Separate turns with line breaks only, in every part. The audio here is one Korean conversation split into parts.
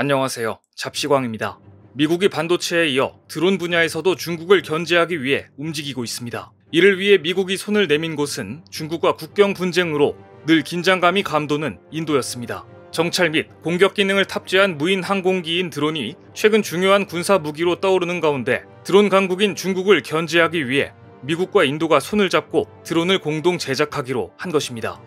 안녕하세요. 잡시광입니다. 미국이 반도체에 이어 드론 분야에서도 중국을 견제하기 위해 움직이고 있습니다. 이를 위해 미국이 손을 내민 곳은 중국과 국경 분쟁으로 늘 긴장감이 감도는 인도였습니다. 정찰 및 공격 기능을 탑재한 무인 항공기인 드론이 최근 중요한 군사 무기로 떠오르는 가운데 드론 강국인 중국을 견제하기 위해 미국과 인도가 손을 잡고 드론을 공동 제작하기로 한 것입니다.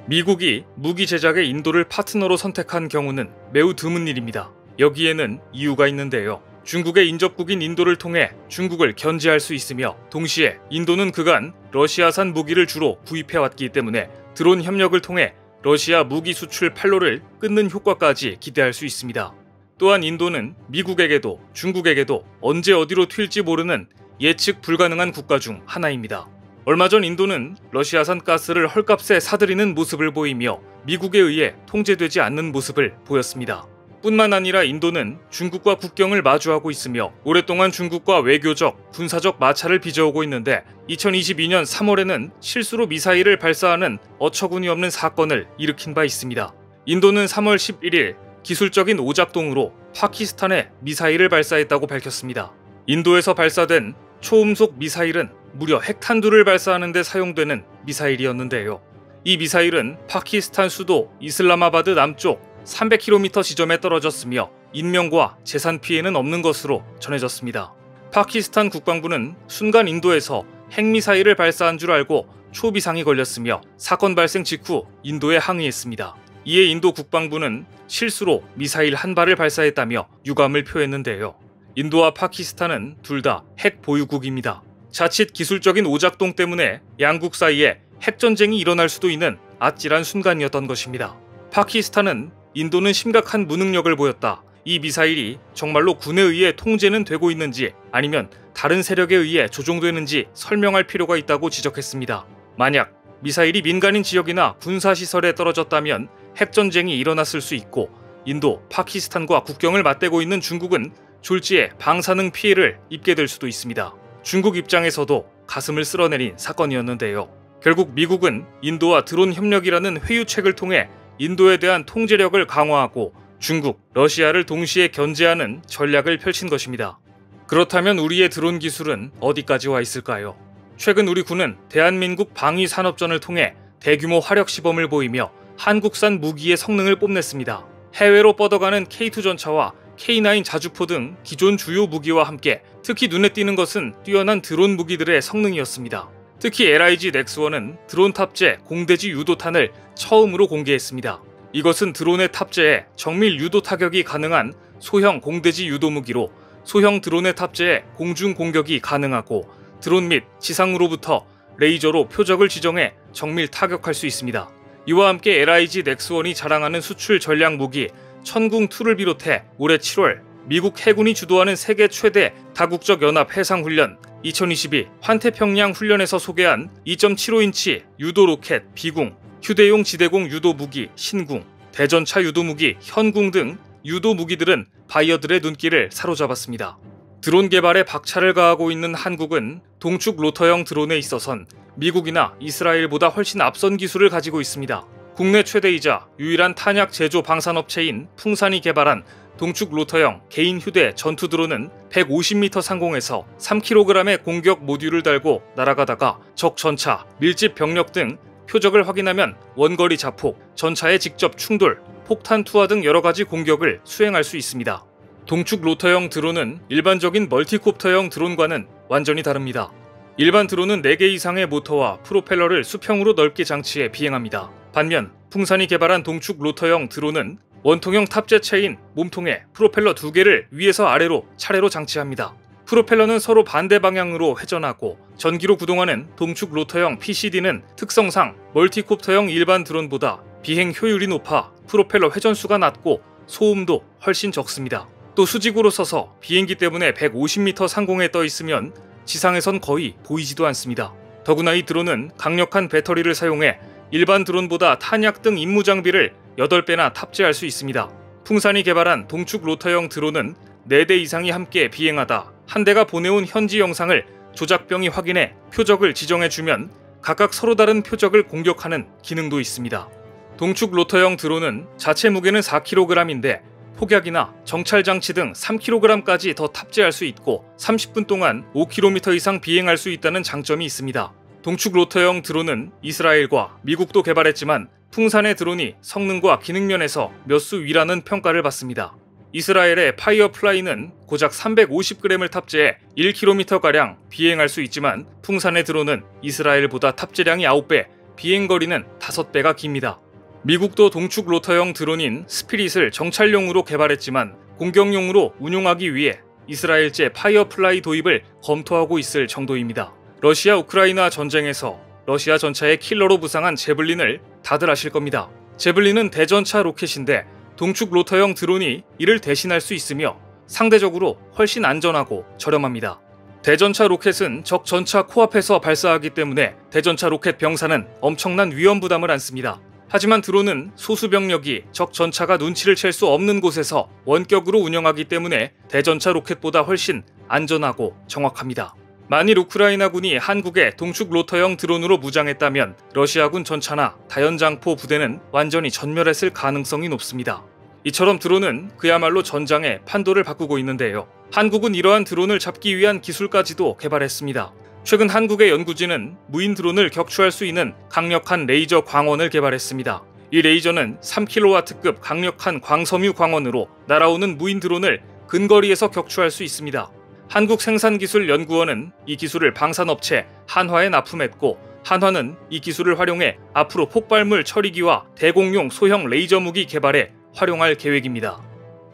미국이 무기 제작에 인도를 파트너로 선택한 경우는 매우 드문 일입니다. 여기에는 이유가 있는데요. 중국의 인접국인 인도를 통해 중국을 견제할 수 있으며 동시에 인도는 그간 러시아산 무기를 주로 구입해왔기 때문에 드론 협력을 통해 러시아 무기 수출 판로를 끊는 효과까지 기대할 수 있습니다. 또한 인도는 미국에게도 중국에게도 언제 어디로 튈지 모르는 예측 불가능한 국가 중 하나입니다. 얼마 전 인도는 러시아산 가스를 헐값에 사들이는 모습을 보이며 미국에 의해 통제되지 않는 모습을 보였습니다. 뿐만 아니라 인도는 중국과 국경을 마주하고 있으며 오랫동안 중국과 외교적, 군사적 마찰을 빚어오고 있는데 2022년 3월에는 실수로 미사일을 발사하는 어처구니없는 사건을 일으킨 바 있습니다. 인도는 3월 11일 기술적인 오작동으로 파키스탄에 미사일을 발사했다고 밝혔습니다. 인도에서 발사된 초음속 미사일은 무려 핵탄두를 발사하는 데 사용되는 미사일이었는데요. 이 미사일은 파키스탄 수도 이슬라마바드 남쪽 300km 지점에 떨어졌으며 인명과 재산 피해는 없는 것으로 전해졌습니다. 파키스탄 국방부는 순간 인도에서 핵미사일을 발사한 줄 알고 초비상이 걸렸으며 사건 발생 직후 인도에 항의했습니다. 이에 인도 국방부는 실수로 미사일 한 발을 발사했다며 유감을 표했는데요. 인도와 파키스탄은 둘 다 핵 보유국입니다. 자칫 기술적인 오작동 때문에 양국 사이에 핵전쟁이 일어날 수도 있는 아찔한 순간이었던 것입니다. 파키스탄은 인도는 심각한 무능력을 보였다. 이 미사일이 정말로 군에 의해 통제는 되고 있는지 아니면 다른 세력에 의해 조종되는지 설명할 필요가 있다고 지적했습니다. 만약 미사일이 민간인 지역이나 군사시설에 떨어졌다면 핵전쟁이 일어났을 수 있고 인도, 파키스탄과 국경을 맞대고 있는 중국은 졸지에 방사능 피해를 입게 될 수도 있습니다. 중국 입장에서도 가슴을 쓸어내린 사건이었는데요. 결국 미국은 인도와 드론 협력이라는 회유책을 통해 인도에 대한 통제력을 강화하고 중국, 러시아를 동시에 견제하는 전략을 펼친 것입니다. 그렇다면 우리의 드론 기술은 어디까지 와 있을까요? 최근 우리 군은 대한민국 방위산업전을 통해 대규모 화력 시범을 보이며 한국산 무기의 성능을 뽐냈습니다. 해외로 뻗어가는 K2 전차와 K9 자주포 등 기존 주요 무기와 함께 특히 눈에 띄는 것은 뛰어난 드론 무기들의 성능이었습니다. 특히 LIG 넥스원은 드론 탑재 공대지 유도탄을 처음으로 공개했습니다. 이것은 드론에 탑재해 정밀 유도 타격이 가능한 소형 공대지 유도 무기로 소형 드론에 탑재해 공중 공격이 가능하고 드론 및 지상으로부터 레이저로 표적을 지정해 정밀 타격할 수 있습니다. 이와 함께 LIG 넥스원이 자랑하는 수출 전략 무기 천궁2를 비롯해 올해 7월 미국 해군이 주도하는 세계 최대 다국적 연합 해상훈련 2022 환태평양 훈련에서 소개한 2.75인치 유도 로켓 비궁, 휴대용 지대공 유도 무기 신궁, 대전차 유도 무기 현궁 등 유도 무기들은 바이어들의 눈길을 사로잡았습니다. 드론 개발에 박차를 가하고 있는 한국은 동축 로터형 드론에 있어선 미국이나 이스라엘보다 훨씬 앞선 기술을 가지고 있습니다. 국내 최대이자 유일한 탄약 제조 방산업체인 풍산이 개발한 동축 로터형 개인 휴대 전투 드론은 150m 상공에서 3kg의 공격 모듈을 달고 날아가다가 적 전차, 밀집 병력 등 표적을 확인하면 원거리 자폭, 전차에 직접 충돌, 폭탄 투하 등 여러가지 공격을 수행할 수 있습니다. 동축 로터형 드론은 일반적인 멀티콥터형 드론과는 완전히 다릅니다. 일반 드론은 4개 이상의 모터와 프로펠러를 수평으로 넓게 장치해 비행합니다. 반면 풍산이 개발한 동축 로터형 드론은 원통형 탑재체인 몸통에 프로펠러 2개를 위에서 아래로 차례로 장치합니다. 프로펠러는 서로 반대 방향으로 회전하고 전기로 구동하는 동축 로터형 PCD는 특성상 멀티콥터형 일반 드론보다 비행 효율이 높아 프로펠러 회전수가 낮고 소음도 훨씬 적습니다. 또 수직으로 서서 비행기 때문에 150m 상공에 떠 있으면 지상에선 거의 보이지도 않습니다. 더구나 이 드론은 강력한 배터리를 사용해 일반 드론보다 탄약 등 임무 장비를 8배나 탑재할 수 있습니다. 풍산이 개발한 동축 로터형 드론은 4대 이상이 함께 비행하다 한 대가 보내온 현지 영상을 조작병이 확인해 표적을 지정해주면 각각 서로 다른 표적을 공격하는 기능도 있습니다. 동축 로터형 드론은 자체 무게는 4kg인데 폭약이나 정찰장치 등 3kg까지 더 탑재할 수 있고 30분 동안 5km 이상 비행할 수 있다는 장점이 있습니다. 동축 로터형 드론은 이스라엘과 미국도 개발했지만 풍산의 드론이 성능과 기능 면에서 몇 수 위라는 평가를 받습니다. 이스라엘의 파이어플라이는 고작 350g을 탑재해 1km가량 비행할 수 있지만 풍산의 드론은 이스라엘보다 탑재량이 9배, 비행거리는 5배가 깁니다. 미국도 동축 로터형 드론인 스피릿을 정찰용으로 개발했지만 공격용으로 운용하기 위해 이스라엘제 파이어플라이 도입을 검토하고 있을 정도입니다. 러시아 우크라이나 전쟁에서 러시아 전차의 킬러로 부상한 제블린을 다들 아실 겁니다. 제블린은 대전차 로켓인데 동축 로터형 드론이 이를 대신할 수 있으며 상대적으로 훨씬 안전하고 저렴합니다. 대전차 로켓은 적 전차 코앞에서 발사하기 때문에 대전차 로켓 병사는 엄청난 위험 부담을 안습니다. 하지만 드론은 소수 병력이 적 전차가 눈치를 챌 수 없는 곳에서 원격으로 운영하기 때문에 대전차 로켓보다 훨씬 안전하고 정확합니다. 만일 우크라이나군이 한국의 동축 로터형 드론으로 무장했다면 러시아군 전차나 다연장포 부대는 완전히 전멸했을 가능성이 높습니다. 이처럼 드론은 그야말로 전장의 판도를 바꾸고 있는데요. 한국은 이러한 드론을 잡기 위한 기술까지도 개발했습니다. 최근 한국의 연구진은 무인 드론을 격추할 수 있는 강력한 레이저 광원을 개발했습니다. 이 레이저는 3kW급 강력한 광섬유 광원으로 날아오는 무인 드론을 근거리에서 격추할 수 있습니다. 한국생산기술연구원은 이 기술을 방산업체 한화에 납품했고 한화는 이 기술을 활용해 앞으로 폭발물 처리기와 대공용 소형 레이저 무기 개발에 활용할 계획입니다.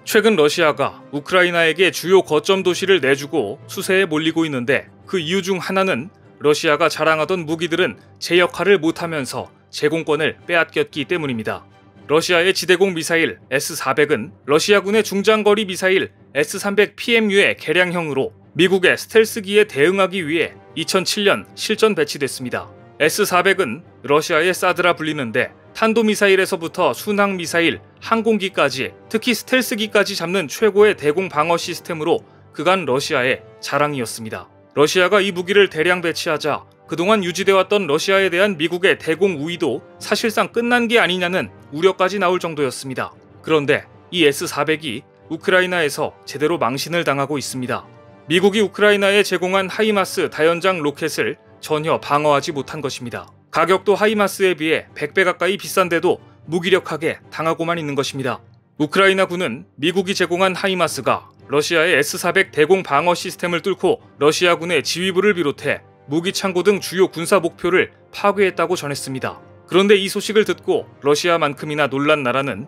최근 러시아가 우크라이나에게 주요 거점 도시를 내주고 수세에 몰리고 있는데 그 이유 중 하나는 러시아가 자랑하던 무기들은 제 역할을 못하면서 제공권을 빼앗겼기 때문입니다. 러시아의 지대공 미사일 S-400은 러시아군의 중장거리 미사일 S-300PMU의 개량형으로 미국의 스텔스기에 대응하기 위해 2007년 실전 배치됐습니다. S-400은 러시아의 사드라 불리는데 탄도미사일에서부터 순항미사일, 항공기까지 특히 스텔스기까지 잡는 최고의 대공 방어 시스템으로 그간 러시아의 자랑이었습니다. 러시아가 이 무기를 대량 배치하자 그동안 유지되었던 러시아에 대한 미국의 대공 우위도 사실상 끝난 게 아니냐는 우려까지 나올 정도였습니다. 그런데 이 S-400이 우크라이나에서 제대로 망신을 당하고 있습니다. 미국이 우크라이나에 제공한 하이마스 다연장 로켓을 전혀 방어하지 못한 것입니다. 가격도 하이마스에 비해 100배 가까이 비싼데도 무기력하게 당하고만 있는 것입니다. 우크라이나군은 미국이 제공한 하이마스가 러시아의 S-400 대공 방어 시스템을 뚫고 러시아군의 지휘부를 비롯해 무기 창고 등 주요 군사 목표를 파괴했다고 전했습니다. 그런데 이 소식을 듣고 러시아만큼이나 놀란 나라는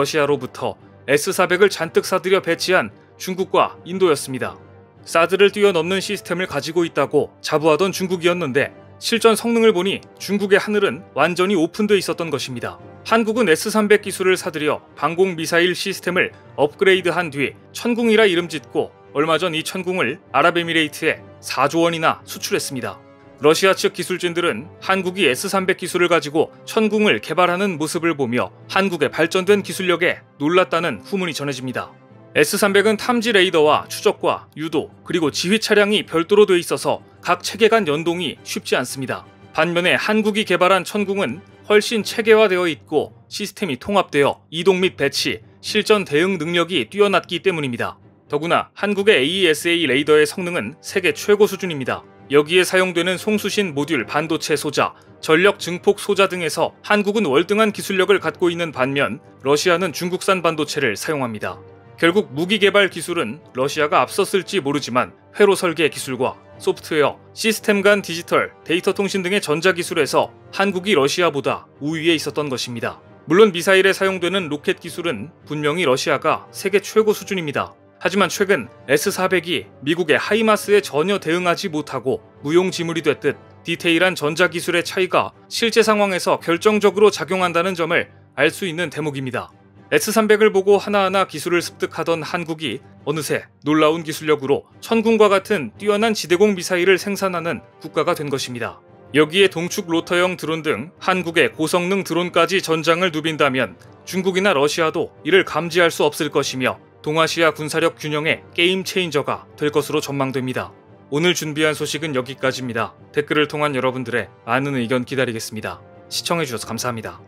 러시아로부터 S-400을 잔뜩 사들여 배치한 중국과 인도였습니다. 사드를 뛰어넘는 시스템을 가지고 있다고 자부하던 중국이었는데 실전 성능을 보니 중국의 하늘은 완전히 오픈돼 있었던 것입니다. 한국은 S-300 기술을 사들여 방공 미사일 시스템을 업그레이드한 뒤 천궁이라 이름 짓고 얼마 전 이 천궁을 아랍에미레이트에 4조 원이나 수출했습니다. 러시아 측 기술진들은 한국이 S-300 기술을 가지고 천궁을 개발하는 모습을 보며 한국의 발전된 기술력에 놀랐다는 후문이 전해집니다. S-300은 탐지 레이더와 추적과 유도 그리고 지휘 차량이 별도로 돼 있어서 각 체계 간 연동이 쉽지 않습니다. 반면에 한국이 개발한 천궁은 훨씬 체계화되어 있고 시스템이 통합되어 이동 및 배치, 실전 대응 능력이 뛰어났기 때문입니다. 더구나 한국의 AESA 레이더의 성능은 세계 최고 수준입니다. 여기에 사용되는 송수신 모듈 반도체 소자, 전력 증폭 소자 등에서 한국은 월등한 기술력을 갖고 있는 반면 러시아는 중국산 반도체를 사용합니다. 결국 무기 개발 기술은 러시아가 앞섰을지 모르지만 회로 설계 기술과 소프트웨어, 시스템 간 디지털, 데이터 통신 등의 전자기술에서 한국이 러시아보다 우위에 있었던 것입니다. 물론 미사일에 사용되는 로켓 기술은 분명히 러시아가 세계 최고 수준입니다. 하지만 최근 S-400이 미국의 하이마스에 전혀 대응하지 못하고 무용지물이 됐듯 디테일한 전자기술의 차이가 실제 상황에서 결정적으로 작용한다는 점을 알 수 있는 대목입니다. S-300을 보고 하나하나 기술을 습득하던 한국이 어느새 놀라운 기술력으로 천궁과 같은 뛰어난 지대공 미사일을 생산하는 국가가 된 것입니다. 여기에 동축 로터형 드론 등 한국의 고성능 드론까지 전장을 누빈다면 중국이나 러시아도 이를 감지할 수 없을 것이며 동아시아 군사력 균형의 게임 체인저가 될 것으로 전망됩니다. 오늘 준비한 소식은 여기까지입니다. 댓글을 통한 여러분들의 많은 의견 기다리겠습니다. 시청해주셔서 감사합니다.